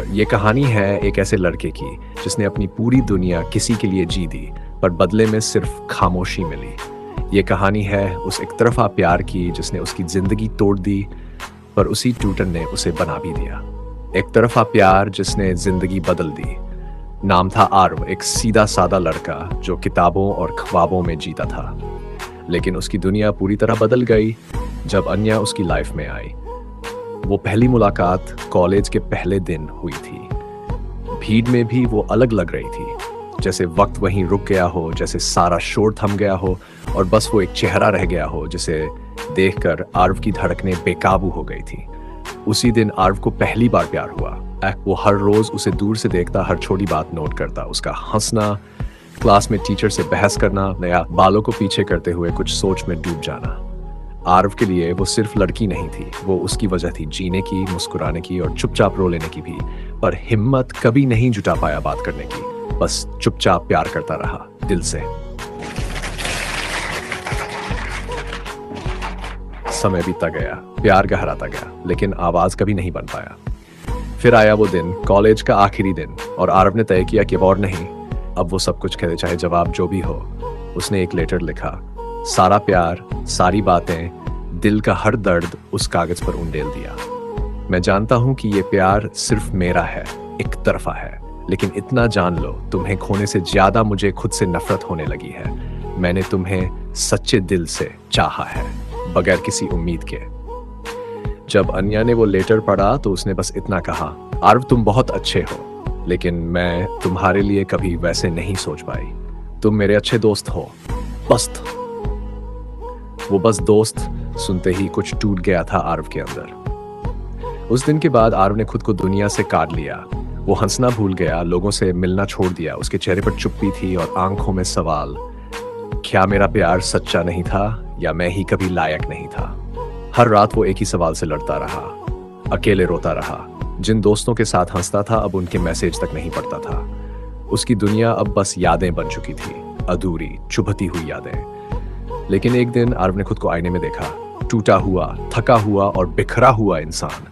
ये कहानी है एक ऐसे लड़के की जिसने अपनी पूरी दुनिया किसी के लिए जी दी, पर बदले में सिर्फ खामोशी मिली। ये कहानी है उस एक तरफा प्यार की जिसने उसकी जिंदगी तोड़ दी, पर उसी ट्यूटर ने उसे बना भी दिया। एक तरफा प्यार जिसने जिंदगी बदल दी। नाम था आर्व, एक सीधा सादा लड़का जो किताबों और ख्वाबों में जीता था। लेकिन उसकी दुनिया पूरी तरह बदल गई जब अन्या उसकी लाइफ में आई। वो पहली मुलाकात कॉलेज के पहले दिन हुई थी। भीड़ में भी वो अलग लग रही थी, जैसे वक्त वहीं रुक गया हो, जैसे सारा शोर थम गया हो और बस वो एक चेहरा रह गया हो जिसे देखकर आर्व की धड़कनें बेकाबू हो गई थी। उसी दिन आर्व को पहली बार प्यार हुआ। वो हर रोज उसे दूर से देखता, हर छोटी बात नोट करता, उसका हंसना, क्लास में टीचर से बहस करना, नया बालों को पीछे करते हुए कुछ सोच में डूब जाना। आर्व के लिए वो सिर्फ लड़की नहीं थी, वो उसकी वजह थी जीने की, मुस्कुराने की और चुपचाप रो लेने की भी। पर हिम्मत कभी नहीं जुटा पाया बात करने की, बस चुपचाप प्यार करता रहा दिल से। समय बीतता गया, प्यार गहराता गया, लेकिन आवाज कभी नहीं बन पाया। फिर आया वो दिन, कॉलेज का आखिरी दिन, और आर्व ने तय किया कि अब और नहीं, अब वो सब कुछ कहे, चाहे जवाब जो भी हो। उसने एक लेटर लिखा, सारा प्यार, सारी बातें, दिल का हर दर्द उस कागज पर उंडेल दिया। मैं जानता हूं कि ये प्यार सिर्फ मेरा है, एक तरफा है, लेकिन इतना जान लो, तुम्हें खोने से ज्यादा मुझे खुद से नफरत होने लगी है। मैंने तुम्हें सच्चे दिल से चाहा है, बगैर किसी उम्मीद के। जब अन्या ने वो लेटर पढ़ा तो उसने बस इतना कहा, आर्व तुम बहुत अच्छे हो, लेकिन मैं तुम्हारे लिए कभी वैसे नहीं सोच पाई। तुम मेरे अच्छे दोस्त हो, बस। वो बस दोस्त सुनते ही कुछ टूट गया था आर्व के अंदर। उस दिन के बाद आर्व ने खुद को दुनिया से काट लिया। वो हंसना भूल गया, लोगों से मिलना छोड़ दिया। उसके चेहरे पर चुप्पी थी और आंखों में सवाल, क्या मेरा प्यार सच्चा नहीं था या मैं ही कभी लायक नहीं था? हर रात वो एक ही सवाल से लड़ता रहा, अकेले रोता रहा। जिन दोस्तों के साथ हंसता था अब उनके मैसेज तक नहीं पढ़ता था। उसकी दुनिया अब बस यादें बन चुकी थी, अधूरी, चुभती हुई यादें। लेकिन एक दिन आर्व ने खुद को आईने में देखा, टूटा हुआ, थका हुआ और बिखरा हुआ इंसान।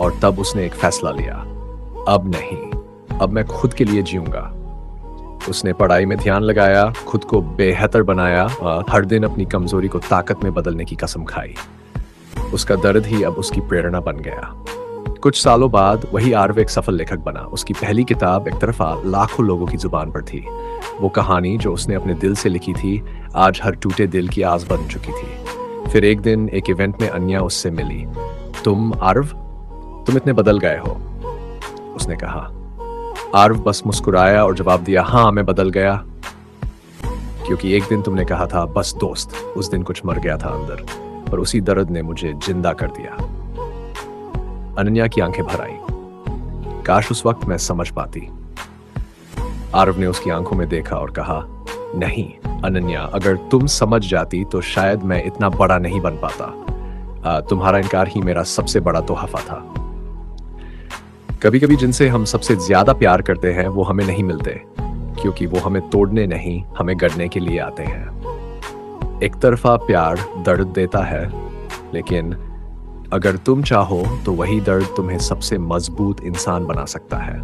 और तब उसने एक फैसला लिया, अब नहीं, अब मैं खुद के लिए जीऊंगा। उसने पढ़ाई में ध्यान लगाया, खुद को बेहतर बनाया, हर दिन अपनी कमजोरी को ताकत में बदलने की कसम खाई। उसका दर्द ही अब उसकी प्रेरणा बन गया। कुछ सालों बाद वही आर्व एक सफल लेखक बना। उसकी पहली किताब एक तरफा लाखों लोगों की जुबान पर थी। वो कहानी जो उसने अपने दिल से लिखी थी, आज हर टूटे दिल की आस बन चुकी थी। फिर एक दिन एक इवेंट में अन्या उससे मिली। तुम आर्व, तुम इतने बदल गए हो, उसने कहा। आर्व बस मुस्कुराया और जवाब दिया, हाँ मैं बदल गया, क्योंकि एक दिन तुमने कहा था बस दोस्त। उस दिन कुछ मर गया था अंदर, पर उसी दर्द ने मुझे जिंदा कर दिया। अनन्या की आंखें भर आई। काश उस वक्त मैं समझ पाती। आर्व ने उसकी आंखों में देखा और कहा, नहीं अनन्या, अगर तुम समझ जाती तो शायद मैं इतना बड़ा नहीं बन पाता। तुम्हारा इनकार ही मेरा सबसे बड़ा तोहफा था। कभी कभी जिनसे हम सबसे ज्यादा प्यार करते हैं वो हमें नहीं मिलते, क्योंकि वो हमें तोड़ने नहीं, हमें गढ़ने के लिए आते हैं। एक तरफा प्यार दर्द देता है, लेकिन अगर तुम चाहो तो वही दर्द तुम्हें सबसे मजबूत इंसान बना सकता है।